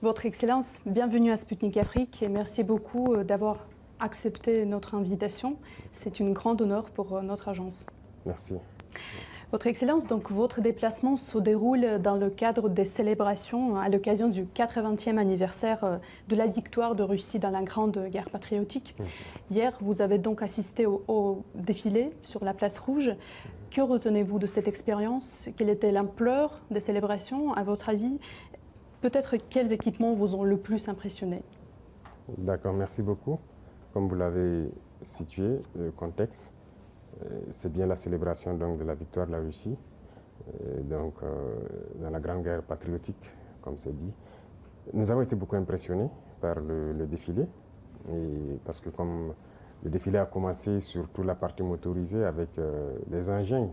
Votre Excellence, bienvenue à Sputnik Afrique et merci beaucoup d'avoir accepté notre invitation. C'est une grande honneur pour notre agence. Merci. Votre Excellence, donc votre déplacement se déroule dans le cadre des célébrations à l'occasion du 80e anniversaire de la victoire de Russie dans la Grande Guerre patriotique. Hier, vous avez donc assisté au défilé sur la place Rouge. Que retenez-vous de cette expérience? Quelle était l'ampleur des célébrations, à votre avis? Peut-être quels équipements vous ont le plus impressionné? D'accord, merci beaucoup. Comme vous l'avez situé, le contexte, c'est bien la célébration donc, de la victoire de la Russie dans la Grande Guerre patriotique, comme c'est dit. Nous avons été beaucoup impressionnés par le défilé, parce que comme le défilé a commencé sur toute la partie motorisée avec les engins,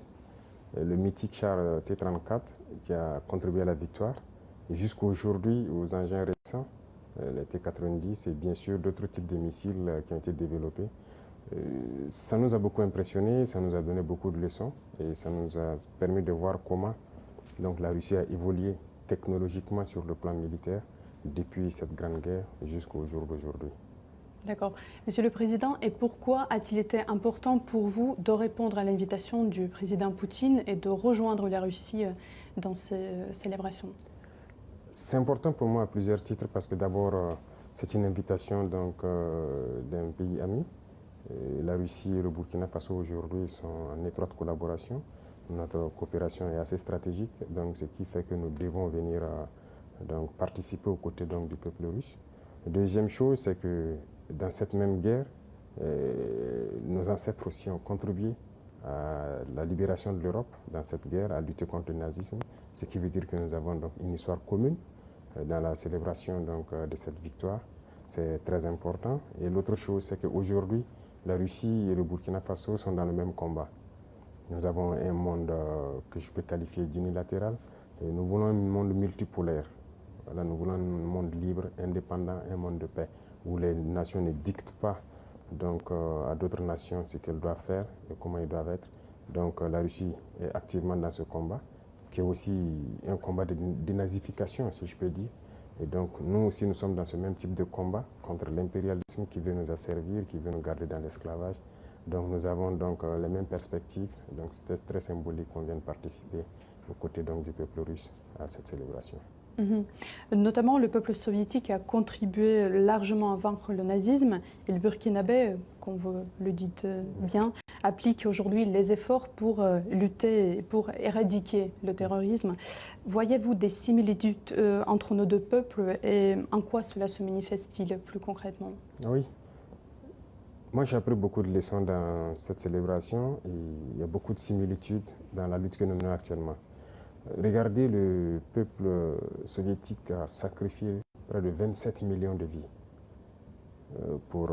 le mythique char T-34 qui a contribué à la victoire, et jusqu'à aujourd'hui aux engins récents, les T-90 et bien sûr d'autres types de missiles qui ont été développés. Ça nous a beaucoup impressionnés, ça nous a donné beaucoup de leçons et ça nous a permis de voir comment donc, la Russie a évolué technologiquement sur le plan militaire depuis cette grande guerre jusqu'au jour d'aujourd'hui. D'accord. Monsieur le Président, et pourquoi a-t-il été important pour vous de répondre à l'invitation du président Poutine et de rejoindre la Russie dans ces célébrations? C'est important pour moi à plusieurs titres parce que d'abord, c'est une invitation d'un pays ami. La Russie et le Burkina Faso aujourd'hui sont en étroite collaboration. Notre coopération est assez stratégique, donc ce qui fait que nous devons venir donc, participer aux côtés donc, du peuple russe. La deuxième chose, c'est que dans cette même guerre, nos ancêtres aussi ont contribué à la libération de l'Europe dans cette guerre, à lutter contre le nazisme, ce qui veut dire que nous avons donc une histoire commune dans la célébration donc, de cette victoire. C'est très important. Et l'autre chose, c'est qu'aujourd'hui, la Russie et le Burkina Faso sont dans le même combat. Nous avons un monde que je peux qualifier d'unilatéral. Nous voulons un monde multipolaire. Voilà, nous voulons un monde libre, indépendant, un monde de paix, où les nations ne dictent pas donc, à d'autres nations ce qu'elles doivent faire et comment ils doivent être. Donc la Russie est activement dans ce combat, qui est aussi un combat de dénazification, si je peux dire. Et donc, nous aussi, nous sommes dans ce même type de combat contre l'impérialisme qui veut nous asservir, qui veut nous garder dans l'esclavage. Donc, nous avons donc les mêmes perspectives. Donc, c'était très symbolique qu'on vienne participer aux côtés donc, du peuple russe à cette célébration. Notamment, le peuple soviétique a contribué largement à vaincre le nazisme et le Burkinabé, comme vous le dites bien, applique aujourd'hui les efforts pour lutter, pour éradiquer le terrorisme. Voyez-vous des similitudes entre nos deux peuples et en quoi cela se manifeste-t-il plus concrètement? Oui. Moi, j'ai appris beaucoup de leçons dans cette célébration et il y a beaucoup de similitudes dans la lutte que nous menons actuellement. Regardez, le peuple soviétique a sacrifié près de 27 millions de vies pour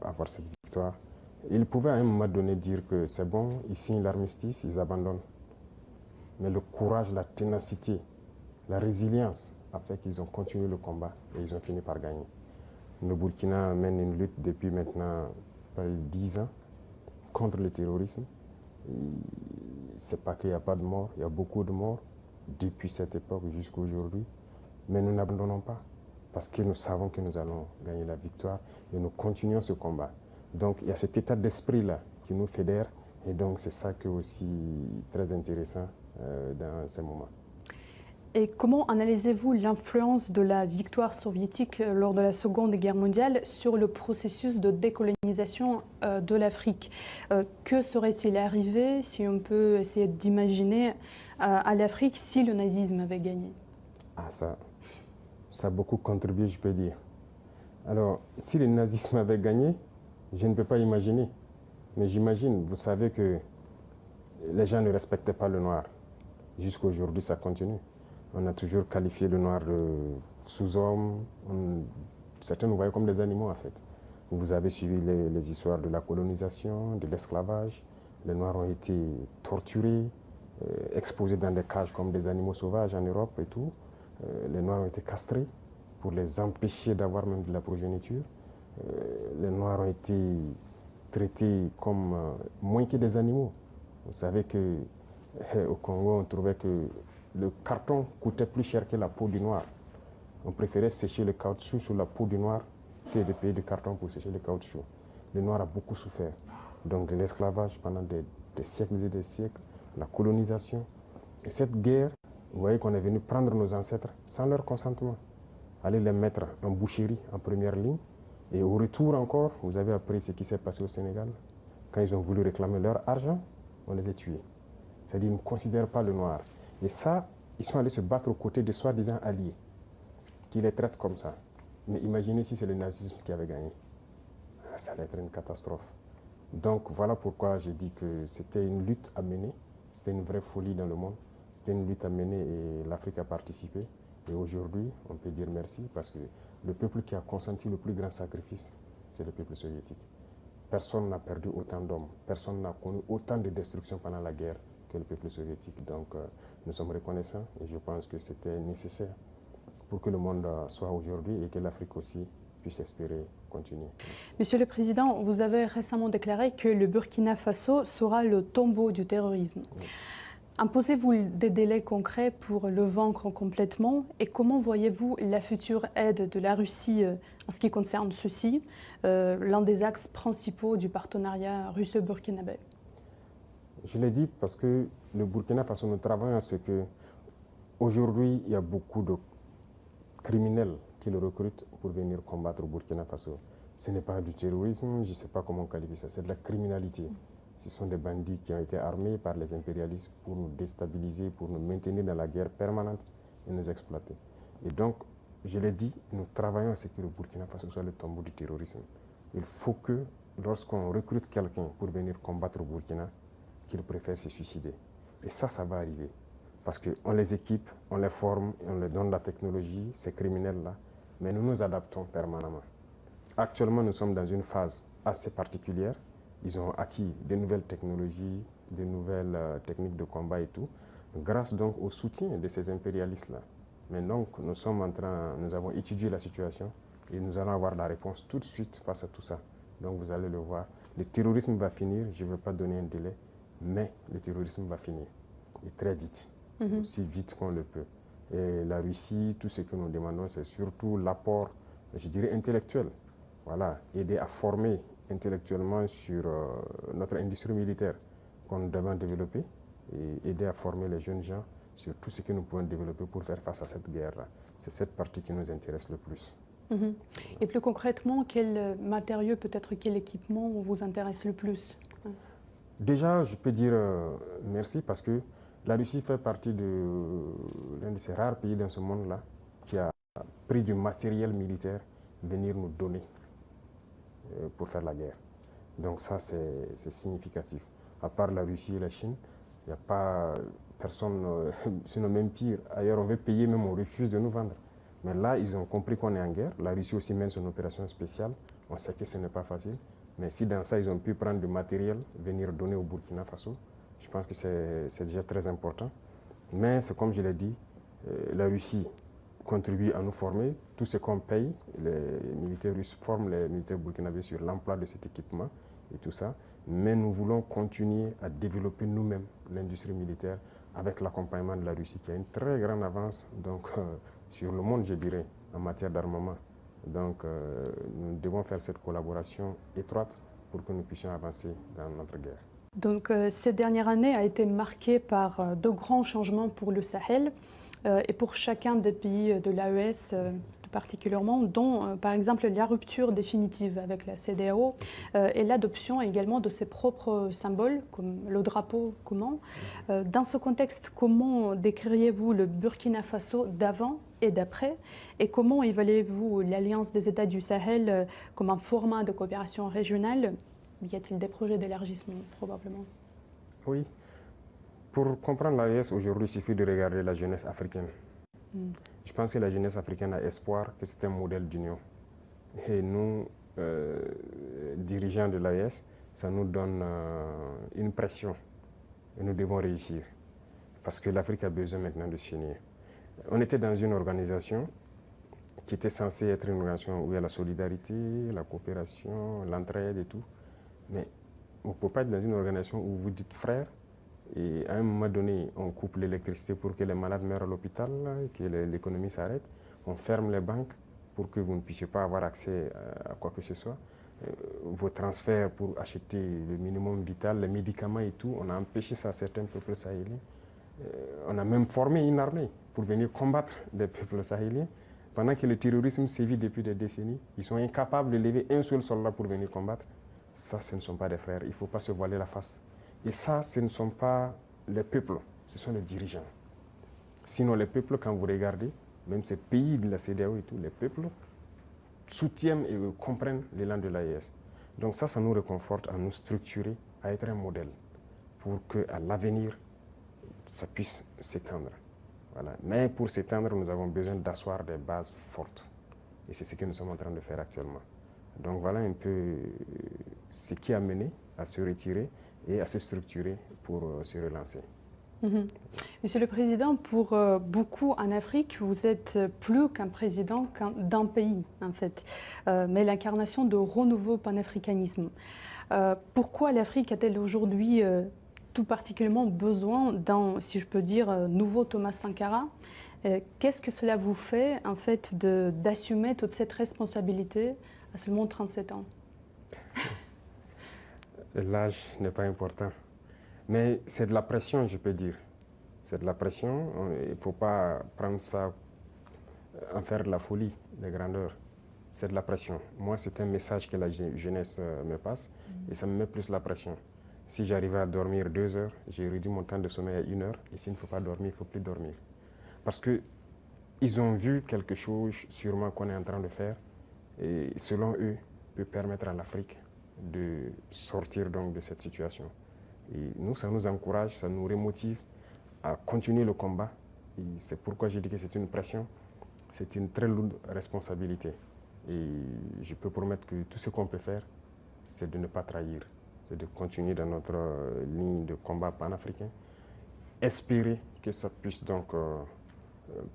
avoir cette victoire. Ils pouvaient à un moment donné dire que c'est bon, ils signent l'armistice, ils abandonnent. Mais le courage, la ténacité, la résilience a fait qu'ils ont continué le combat et ils ont fini par gagner. Le Burkina mène une lutte depuis maintenant près de 10 ans contre le terrorisme. C'est pas qu'il n'y a pas de morts, il y a beaucoup de morts depuis cette époque jusqu'à aujourd'hui. Mais nous n'abandonnons pas parce que nous savons que nous allons gagner la victoire et nous continuons ce combat. Donc il y a cet état d'esprit-là qui nous fédère et donc c'est ça qui est aussi très intéressant dans ces moments. Et comment analysez-vous l'influence de la victoire soviétique lors de la Seconde Guerre mondiale sur le processus de décolonisation de l'Afrique? Que serait-il arrivé, si on peut essayer d'imaginer, à l'Afrique si le nazisme avait gagné? Ça a beaucoup contribué, je peux dire. Alors, si le nazisme avait gagné, je ne peux pas imaginer. Mais j'imagine, vous savez que les gens ne respectaient pas le noir. Jusqu'à aujourd'hui, ça continue. On a toujours qualifié le noir de sous-homme. Certains nous voyaient comme des animaux, en fait. Vous avez suivi les histoires de la colonisation, de l'esclavage. Les noirs ont été torturés, exposés dans des cages comme des animaux sauvages en Europe et tout. Les noirs ont été castrés pour les empêcher d'avoir même de la progéniture. Les noirs ont été traités comme moins que des animaux. Vous savez qu'au Congo, on trouvait que le carton coûtait plus cher que la peau du noir. On préférait sécher le caoutchouc sur la peau du noir que de payer du carton pour sécher le caoutchouc. Le noir a beaucoup souffert. Donc de l'esclavage pendant des siècles et des siècles, la colonisation. Et cette guerre, vous voyez qu'on est venu prendre nos ancêtres sans leur consentement, aller les mettre en boucherie en première ligne. Et au retour encore, vous avez appris ce qui s'est passé au Sénégal. Quand ils ont voulu réclamer leur argent, on les a tués. C'est-à-dire qu'ils ne considèrent pas le noir. Et ça, ils sont allés se battre aux côtés de soi-disant alliés, qui les traitent comme ça. Mais imaginez si c'est le nazisme qui avait gagné. Ça allait être une catastrophe. Donc voilà pourquoi j'ai dit que c'était une lutte à mener. C'était une vraie folie dans le monde. C'était une lutte à mener et l'Afrique a participé. Et aujourd'hui, on peut dire merci parce que le peuple qui a consenti le plus grand sacrifice, c'est le peuple soviétique. Personne n'a perdu autant d'hommes, personne n'a connu autant de destruction pendant la guerre que le peuple soviétique. Donc nous sommes reconnaissants et je pense que c'était nécessaire pour que le monde soit aujourd'hui et que l'Afrique aussi puisse espérer continuer. Monsieur le Président, vous avez récemment déclaré que le Burkina Faso sera le tombeau du terrorisme. Oui. Imposez-vous des délais concrets pour le vaincre complètement et comment voyez-vous la future aide de la Russie en ce qui concerne ceci, l'un des axes principaux du partenariat russo-burkinabé? Je l'ai dit parce que le Burkina Faso, nous travaillons à ce que aujourd'hui il y a beaucoup de criminels qui le recrutent pour venir combattre au Burkina Faso. Ce n'est pas du terrorisme, je ne sais pas comment qualifier ça, c'est de la criminalité. Ce sont des bandits qui ont été armés par les impérialistes pour nous déstabiliser, pour nous maintenir dans la guerre permanente et nous exploiter. Et donc, je l'ai dit, nous travaillons à ce que le Burkina Faso soit le tombeau du terrorisme. Il faut que, lorsqu'on recrute quelqu'un pour venir combattre au Burkina, qu'il préfère se suicider. Et ça va arriver. Parce qu'on les équipe, on les forme, on leur donne la technologie, ces criminels-là, mais nous nous adaptons permanemment. Actuellement, nous sommes dans une phase assez particulière. Ils ont acquis de nouvelles technologies, de nouvelles techniques de combat et tout, grâce donc au soutien de ces impérialistes-là. Mais donc, nous avons étudié la situation et nous allons avoir la réponse tout de suite face à tout ça. Donc, vous allez le voir. Le terrorisme va finir, je ne veux pas donner un délai, mais le terrorisme va finir. Et très vite, aussi vite qu'on le peut. Et la Russie, tout ce que nous demandons, c'est surtout l'apport, je dirais, intellectuel. Voilà, aider à former intellectuellement sur notre industrie militaire qu'on devait développer et aider à former les jeunes gens sur tout ce que nous pouvons développer pour faire face à cette guerre-là. C'est cette partie qui nous intéresse le plus. Et plus concrètement, quel matériau, peut-être quel équipement vous intéresse le plus? Déjà, je peux dire merci parce que la Russie fait partie de l'un de ces rares pays dans ce monde-là qui a pris du matériel militaire venir nous donner pour faire la guerre. Donc ça, c'est significatif. À part la Russie et la Chine, il n'y a pas personne, sinon même pire. Ailleurs, on veut payer, même on refuse de nous vendre. Mais là, ils ont compris qu'on est en guerre. La Russie aussi mène son opération spéciale. On sait que ce n'est pas facile. Mais si dans ça, ils ont pu prendre du matériel, venir donner au Burkina Faso, je pense que c'est déjà très important. Mais c'est comme je l'ai dit, la Russie contribue à nous former. Tout ce qu'on paye, les militaires russes forment les militaires burkinabés sur l'emploi de cet équipement et tout ça. Mais nous voulons continuer à développer nous-mêmes l'industrie militaire avec l'accompagnement de la Russie qui a une très grande avance donc, sur le monde, je dirais, en matière d'armement. Donc nous devons faire cette collaboration étroite pour que nous puissions avancer dans notre guerre. Donc cette dernière année a été marquée par de grands changements pour le Sahel et pour chacun des pays de l'AES particulièrement, dont par exemple la rupture définitive avec la CEDEAO et l'adoption également de ses propres symboles, comme le drapeau commun. Dans ce contexte, comment décririez-vous le Burkina Faso d'avant et d'après, et comment évaluez-vous l'Alliance des États du Sahel comme un format de coopération régionale? Y a-t-il des projets d'élargissement, probablement? Oui. Pour comprendre l'AES aujourd'hui, il suffit de regarder la jeunesse africaine. Je pense que la jeunesse africaine a espoir que c'est un modèle d'union. Et nous, dirigeants de l'AES, ça nous donne une pression. Et nous devons réussir. Parce que l'Afrique a besoin maintenant de s'unir. On était dans une organisation qui était censée être une organisation où il y a la solidarité, la coopération, l'entraide et tout. Mais on ne peut pas être dans une organisation où vous dites frères et à un moment donné, on coupe l'électricité pour que les malades meurent à l'hôpital et que l'économie s'arrête. on ferme les banques pour que vous ne puissiez pas avoir accès à quoi que ce soit. Vos transferts pour acheter le minimum vital, les médicaments et tout, on a empêché ça à certains peuples sahéliens. On a même formé une armée pour venir combattre les peuples sahéliens. Pendant que le terrorisme sévit depuis des décennies, ils sont incapables de lever un seul soldat pour venir combattre. Ça, ce ne sont pas des frères. Il ne faut pas se voiler la face. Et ça, ce ne sont pas les peuples, ce sont les dirigeants. Sinon, les peuples, quand vous regardez, même ces pays de la CEDEAO et tout, les peuples soutiennent et comprennent l'élan de l'AES. Donc ça nous réconforte à nous structurer, à être un modèle pour qu'à l'avenir, ça puisse s'étendre. Voilà. Mais pour s'étendre, nous avons besoin d'asseoir des bases fortes. Et c'est ce que nous sommes en train de faire actuellement. Donc voilà un peu ce qui a mené à se retirer et à se structurer pour se relancer. Monsieur le Président, pour beaucoup en Afrique, vous êtes plus qu'un président d'un pays, en fait, mais l'incarnation de renouveau panafricanisme. Pourquoi l'Afrique a-t-elle aujourd'hui tout particulièrement besoin d'un, si je peux dire, nouveau Thomas Sankara? Qu'est-ce que cela vous fait, en fait, d'assumer toute cette responsabilité à seulement 37 ans? L'âge n'est pas important. Mais c'est de la pression, je peux dire. C'est de la pression. Il ne faut pas prendre ça, en faire de la folie, de grandeur. C'est de la pression. Moi, c'est un message que la jeunesse me passe et ça me met plus la pression. Si j'arrivais à dormir 2 heures, j'ai réduit mon temps de sommeil à 1 heure. Et s'il ne faut pas dormir, il ne faut plus dormir. Parce qu'ils ont vu quelque chose, sûrement, qu'on est en train de faire. Et selon eux, peut permettre à l'Afrique de sortir donc de cette situation. Et nous, ça nous encourage, ça nous remotive à continuer le combat. Et c'est pourquoi j'ai dit que c'est une pression, c'est une très lourde responsabilité. Et je peux promettre que tout ce qu'on peut faire, c'est de ne pas trahir, c'est de continuer dans notre ligne de combat panafricain, espérer que ça puisse donc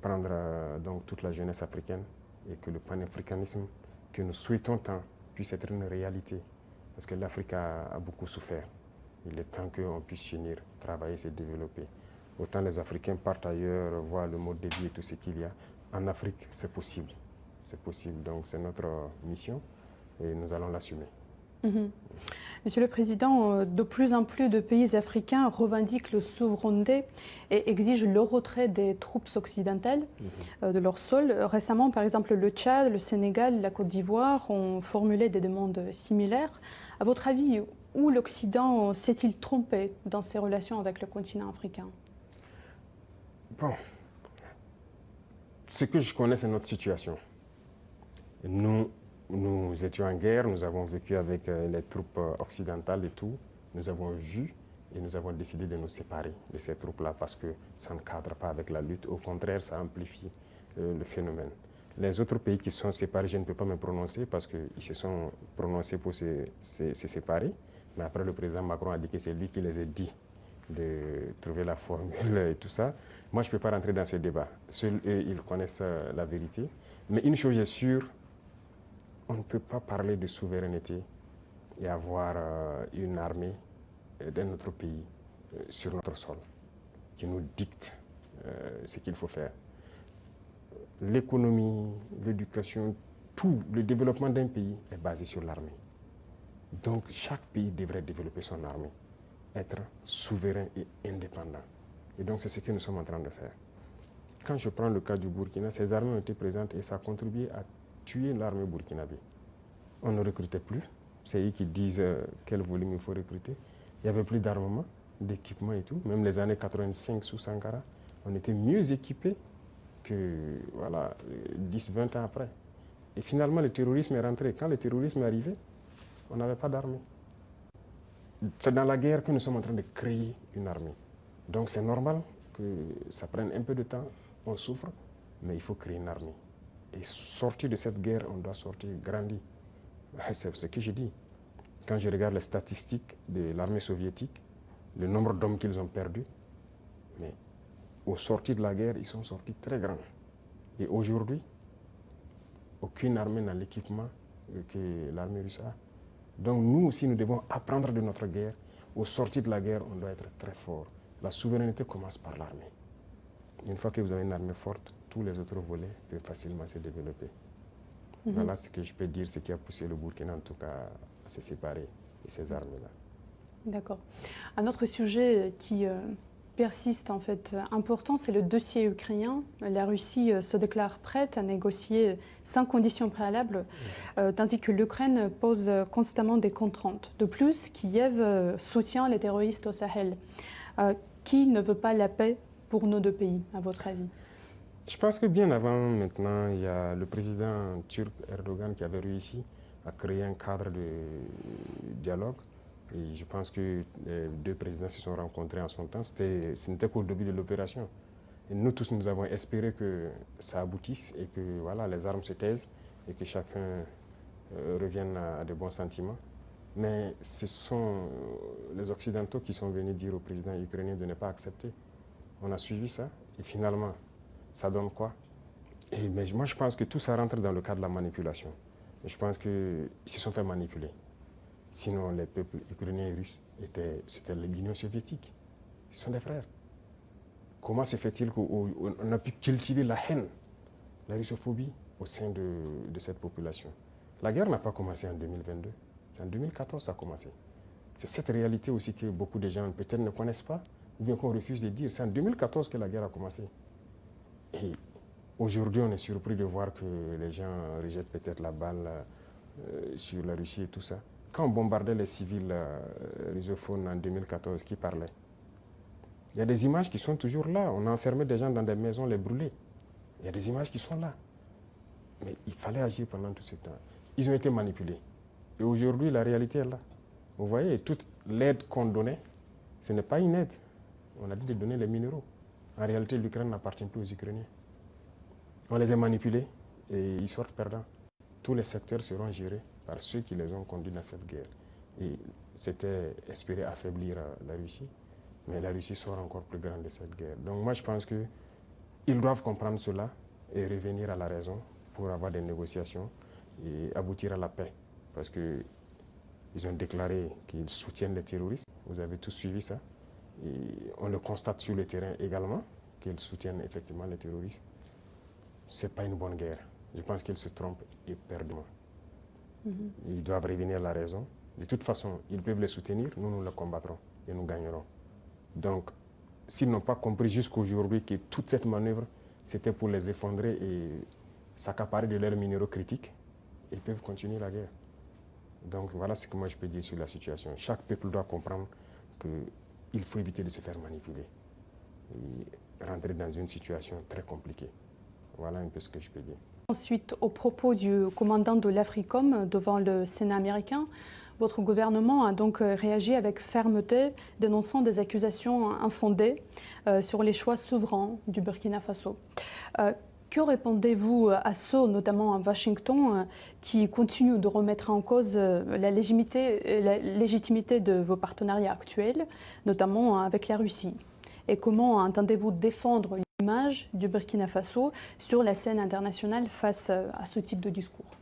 prendre donc toute la jeunesse africaine et que le panafricanisme que nous souhaitons tant puisse être une réalité. Parce que l'Afrique a beaucoup souffert. Il est temps qu'on puisse finir, travailler, se développer. Autant les Africains partent ailleurs, voient le mode de vie et tout ce qu'il y a. En Afrique, c'est possible. C'est possible. Donc c'est notre mission et nous allons l'assumer. Monsieur le Président, de plus en plus de pays africains revendiquent leur souveraineté et exigent le retrait des troupes occidentales de leur sol. Récemment, par exemple, le Tchad, le Sénégal, la Côte d'Ivoire ont formulé des demandes similaires. À votre avis, où l'Occident s'est-il trompé dans ses relations avec le continent africain? Bon, ce que je connais, c'est notre situation. Nous étions en guerre, nous avons vécu avec les troupes occidentales et tout. Nous avons vu et nous avons décidé de nous séparer de ces troupes-là parce que ça ne cadre pas avec la lutte. Au contraire, ça amplifie le phénomène. Les autres pays qui sont séparés, je ne peux pas me prononcer parce qu'ils se sont prononcés pour se séparer. Mais après, le président Macron a dit que c'est lui qui les a dit de trouver la formule et tout ça. Moi, je ne peux pas rentrer dans ce débat. Seuls eux, ils connaissent la vérité. Mais une chose est sûre, on ne peut pas parler de souveraineté et avoir une armée d'un autre pays sur notre sol qui nous dicte ce qu'il faut faire. L'économie, l'éducation, tout le développement d'un pays est basé sur l'armée. Donc chaque pays devrait développer son armée, être souverain et indépendant. Et donc c'est ce que nous sommes en train de faire. Quand je prends le cas du Burkina, ces armées ont été présentes et ça a contribué à tuer l'armée burkinabé. On ne recrutait plus. C'est eux qui disent quel volume il faut recruter. Il n'y avait plus d'armement, d'équipement et tout. Même les années 85 sous Sankara, on était mieux équipés que voilà, 10-20 ans après. Et finalement, le terrorisme est rentré. Quand le terrorisme est arrivé, on n'avait pas d'armée. C'est dans la guerre que nous sommes en train de créer une armée. Donc c'est normal que ça prenne un peu de temps, on souffre, mais il faut créer une armée. Et sortir de cette guerre, on doit sortir grandi. C'est ce que je dis. Quand je regarde les statistiques de l'armée soviétique, le nombre d'hommes qu'ils ont perdus, mais au sortir de la guerre, ils sont sortis très grands. Et aujourd'hui, aucune armée n'a l'équipement que l'armée russe a. Donc nous aussi, nous devons apprendre de notre guerre. Au sortir de la guerre, on doit être très fort. La souveraineté commence par l'armée. Une fois que vous avez une armée forte, tous les autres volets peuvent facilement se développer. Voilà ce que je peux dire, ce qui a poussé le Burkina en tout cas à se séparer de ces armées-là. D'accord. Un autre sujet qui persiste en fait important, c'est le dossier ukrainien. La Russie se déclare prête à négocier sans conditions préalables, tandis que l'Ukraine pose constamment des contraintes. De plus, Kiev soutient les terroristes au Sahel. Qui ne veut pas la paix pour nos deux pays, à votre avis? Je pense que bien avant maintenant, il y a le président turc Erdogan qui avait réussi à créer un cadre de dialogue. Et je pense que les deux présidents se sont rencontrés en son temps. Ce n'était qu'au début de l'opération. Et nous tous, nous avons espéré que ça aboutisse et que voilà, les armes se taisent et que chacun revienne à de bons sentiments. Mais ce sont les Occidentaux qui sont venus dire au président ukrainien de ne pas accepter. On a suivi ça et finalement, ça donne quoi? Mais moi, je pense que tout ça rentre dans le cadre de la manipulation. Et je pense qu'ils se sont fait manipuler. Sinon, les peuples ukrainiens et russes, c'était l'Union soviétique. Ils sont des frères. Comment se fait-il qu'on a pu cultiver la haine, la russophobie au sein de cette population? La guerre n'a pas commencé en 2022. C'est en 2014 que ça a commencé. C'est cette réalité aussi que beaucoup de gens peut-être ne connaissent pas, ou bien qu'on refuse de dire. C'est en 2014 que la guerre a commencé. Et aujourd'hui, on est surpris de voir que les gens rejettent peut-être la balle sur la Russie et tout ça. Quand on bombardait les civils russophones en 2014, qui parlait? Il y a des images qui sont toujours là. On a enfermé des gens dans des maisons, les brûlés. Il y a des images qui sont là. Mais il fallait agir pendant tout ce temps. Ils ont été manipulés. Et aujourd'hui, la réalité est là. Vous voyez, toute l'aide qu'on donnait, ce n'est pas une aide. On a dit de donner les minéraux. En réalité, l'Ukraine n'appartient plus aux Ukrainiens. On les a manipulés et ils sortent perdants. Tous les secteurs seront gérés par ceux qui les ont conduits dans cette guerre. Et c'était espérer affaiblir la Russie, mais la Russie sort encore plus grande de cette guerre. Donc moi, je pense qu'ils doivent comprendre cela et revenir à la raison pour avoir des négociations et aboutir à la paix. Parce qu'ils ont déclaré qu'ils soutiennent les terroristes. Vous avez tous suivi ça. Et on le constate sur le terrain également, qu'ils soutiennent effectivement les terroristes. Ce n'est pas une bonne guerre. Je pense qu'ils se trompent éperdument. Ils doivent revenir à la raison. De toute façon, ils peuvent les soutenir, nous les combattrons et nous gagnerons. Donc, s'ils n'ont pas compris jusqu'aujourd'hui que toute cette manœuvre, c'était pour les effondrer et s'accaparer de leurs minéraux critiques, ils peuvent continuer la guerre. Donc voilà ce que moi je peux dire sur la situation. Chaque peuple doit comprendre qu'il faut éviter de se faire manipuler et rentrer dans une situation très compliquée. Voilà un peu ce que je peux dire. Ensuite, au propos du commandant de l'Africom devant le Sénat américain, votre gouvernement a donc réagi avec fermeté, dénonçant des accusations infondées sur les choix souverains du Burkina Faso. Que répondez-vous à ceux, notamment à Washington, qui continuent de remettre en cause la légitimité de vos partenariats actuels, notamment avec la Russie? Et comment entendez-vous défendre l'image du Burkina Faso sur la scène internationale face à ce type de discours?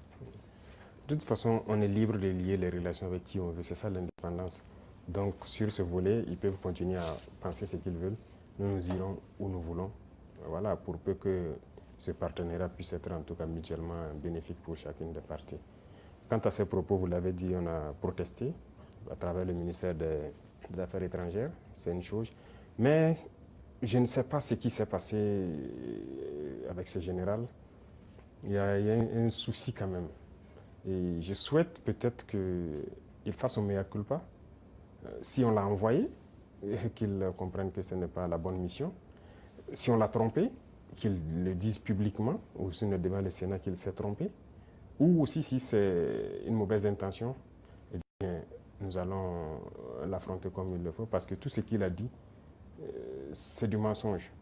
De toute façon, on est libre de lier les relations avec qui on veut. C'est ça l'indépendance. Donc sur ce volet, ils peuvent continuer à penser ce qu'ils veulent. Nous irons où nous voulons. Voilà, pour peu que ce partenariat puisse être en tout cas mutuellement bénéfique pour chacune des parties. Quant à ces propos, vous l'avez dit, on a protesté à travers le ministère des Affaires étrangères, c'est une chose. Mais je ne sais pas ce qui s'est passé avec ce général. Il y a un souci quand même. Et je souhaite peut-être qu'il fasse son mea culpa. Si on l'a envoyé, qu'il comprenne que ce n'est pas la bonne mission. Si on l'a trompé, qu'il le dise publiquement, ou si on devant le Sénat qu'il s'est trompé. Ou aussi si c'est une mauvaise intention, eh bien, nous allons l'affronter comme il le faut. Parce que tout ce qu'il a dit, c'est du mensonge.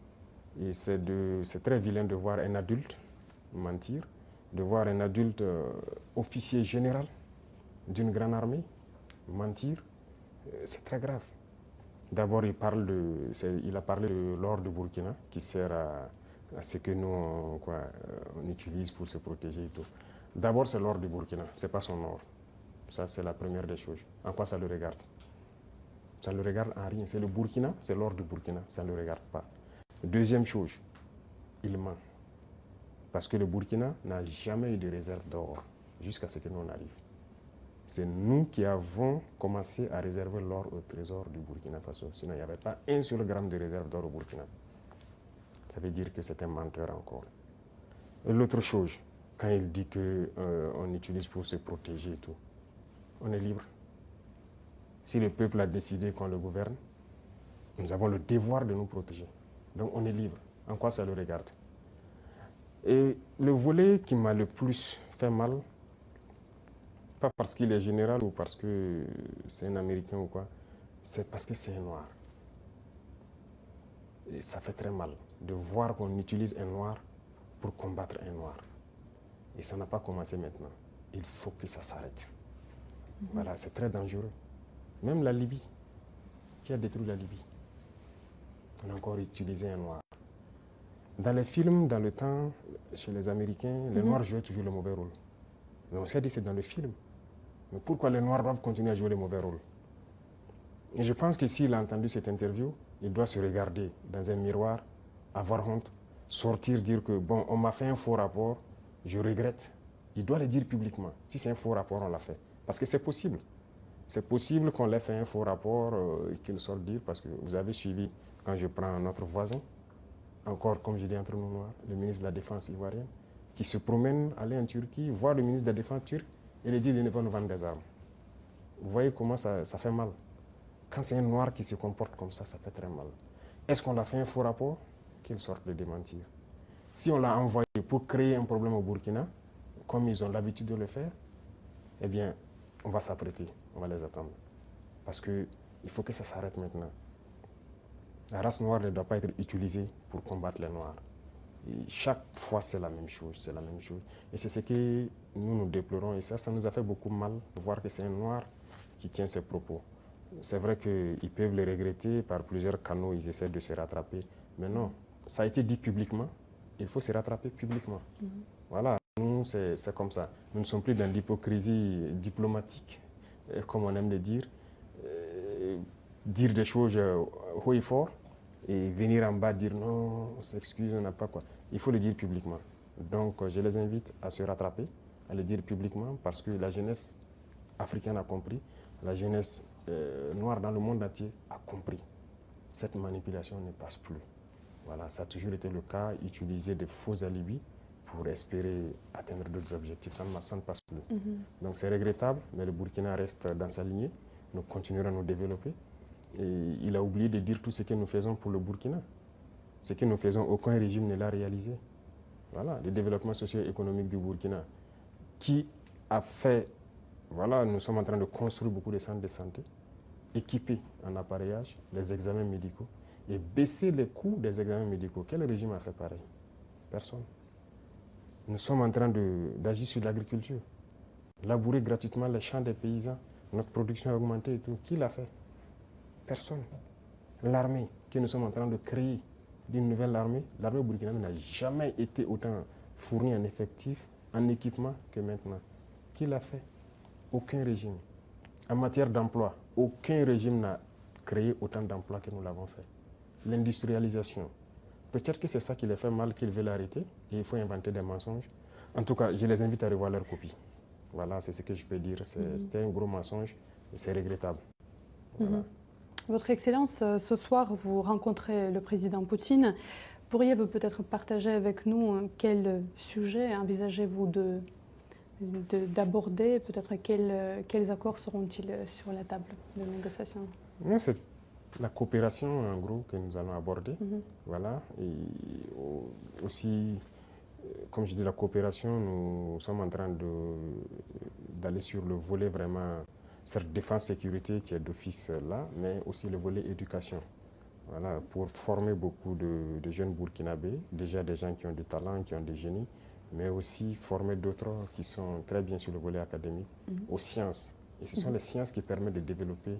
Et c'est très vilain de voir un adulte mentir, de voir un adulte officier général d'une grande armée mentir. C'est très grave. D'abord, il a parlé de l'or du Burkina qui sert à ce que nous on utilise pour se protéger et tout. D'abord, c'est l'or du Burkina, ce n'est pas son or. Ça, c'est la première des choses. En quoi ça le regarde? Ça ne le regarde en rien. C'est le Burkina, c'est l'or du Burkina, ça ne le regarde pas. Deuxième chose, il ment. Parce que le Burkina n'a jamais eu de réserve d'or jusqu'à ce que nous on arrive. C'est nous qui avons commencé à réserver l'or au trésor du Burkina Faso. Sinon, il n'y avait pas un seul gramme de réserve d'or au Burkina. Ça veut dire que c'est un menteur encore. Et l'autre chose, quand il dit qu'on utilise pour se protéger et tout, on est libre. Si le peuple a décidé qu'on le gouverne, nous avons le devoir de nous protéger. Donc on est libre. En quoi ça le regarde? Et le volet qui m'a le plus fait mal, pas parce qu'il est général ou parce que c'est un Américain ou quoi, c'est parce que c'est un noir. Et ça fait très mal de voir qu'on utilise un noir pour combattre un noir. Et ça n'a pas commencé maintenant. Il faut que ça s'arrête. Voilà, c'est très dangereux. Même la Libye, qui a détruit la Libye, on a encore utilisé un noir. Dans les films, dans le temps, chez les Américains, les Noirs jouaient toujours le mauvais rôle. Mais on s'est dit c'est dans le film. Mais pourquoi les Noirs doivent continuer à jouer le mauvais rôle? Et je pense que s'il a entendu cette interview, il doit se regarder dans un miroir, avoir honte, sortir, dire que bon, on m'a fait un faux rapport, je regrette. Il doit le dire publiquement. Si c'est un faux rapport, on l'a fait. Parce que c'est possible. C'est possible qu'on l'ait fait un faux rapport et qu'il sorte dire, parce que vous avez suivi, quand je prends notre voisin, encore, comme je dis entre nous noirs, le ministre de la Défense ivoirien, qui se promène, aller en Turquie, voir le ministre de la Défense turc et lui dit qu'il ne va nous vendre des armes. Vous voyez comment ça fait mal. Quand c'est un noir qui se comporte comme ça fait très mal. Est-ce qu'on a fait un faux rapport? Qu'il sorte de démentir. Si on l'a envoyé pour créer un problème au Burkina, comme ils ont l'habitude de le faire, eh bien, on va s'apprêter, on va les attendre. Parce qu'il faut que ça s'arrête maintenant. La race noire ne doit pas être utilisée pour combattre les noirs. Et chaque fois, c'est la même chose, c'est la même chose. Et c'est ce que nous déplorons. Et ça nous a fait beaucoup mal de voir que c'est un noir qui tient ces propos. C'est vrai qu'ils peuvent le regretter, par plusieurs canaux, ils essaient de se rattraper. Mais non, ça a été dit publiquement, il faut se rattraper publiquement. Voilà, nous, c'est comme ça. Nous ne sommes plus dans l'hypocrisie diplomatique, comme on aime le dire. Dire des choses haut et fort, et venir en bas dire non, on s'excuse, on n'a pas quoi. Il faut le dire publiquement. Donc, je les invite à se rattraper, à le dire publiquement, parce que la jeunesse africaine a compris, la jeunesse noire dans le monde entier a compris. Cette manipulation ne passe plus. Voilà, ça a toujours été le cas, utiliser des faux alibis pour espérer atteindre d'autres objectifs. Ça ne passe plus. Donc c'est regrettable, mais le Burkina reste dans sa lignée. Nous continuerons à nous développer. Et il a oublié de dire tout ce que nous faisons pour le Burkina. Ce que nous faisons, aucun régime ne l'a réalisé. Voilà, le développement socio-économique du Burkina, qui a fait, voilà, nous sommes en train de construire beaucoup de centres de santé, équipés en appareillage, les examens médicaux, et baisser les coûts des examens médicaux. Quel régime a fait pareil? Personne. Nous sommes en train d'agir sur l'agriculture, labourer gratuitement les champs des paysans, notre production a augmenté et tout. Qui l'a fait? Personne. L'armée que nous sommes en train de créer, d'une nouvelle armée, l'armée burkinabé n'a jamais été autant fournie en effectifs, en équipement que maintenant. Qui l'a fait? Aucun régime. En matière d'emploi, aucun régime n'a créé autant d'emplois que nous l'avons fait. L'industrialisation. Peut-être que c'est ça qui les fait mal, qu'ils veulent arrêter, et il faut inventer des mensonges. En tout cas, je les invite à revoir leur copie. Voilà, c'est ce que je peux dire. C'était un gros mensonge et c'est regrettable. Voilà. Votre Excellence, ce soir, vous rencontrez le président Poutine. Pourriez-vous peut-être partager avec nous quel sujet envisagez-vous d'aborder? Peut-être quels accords seront-ils sur la table de négociation? C'est la coopération, en gros, que nous allons aborder. Voilà. Et aussi, comme je dis, la coopération, nous sommes en train d'aller sur le volet vraiment, certes défense-sécurité qui est d'office là, mais aussi le volet éducation. Voilà, pour former beaucoup de jeunes burkinabés, déjà des gens qui ont du talent, qui ont des génies, mais aussi former d'autres qui sont très bien sur le volet académique, aux sciences. Et ce sont les sciences qui permettent de développer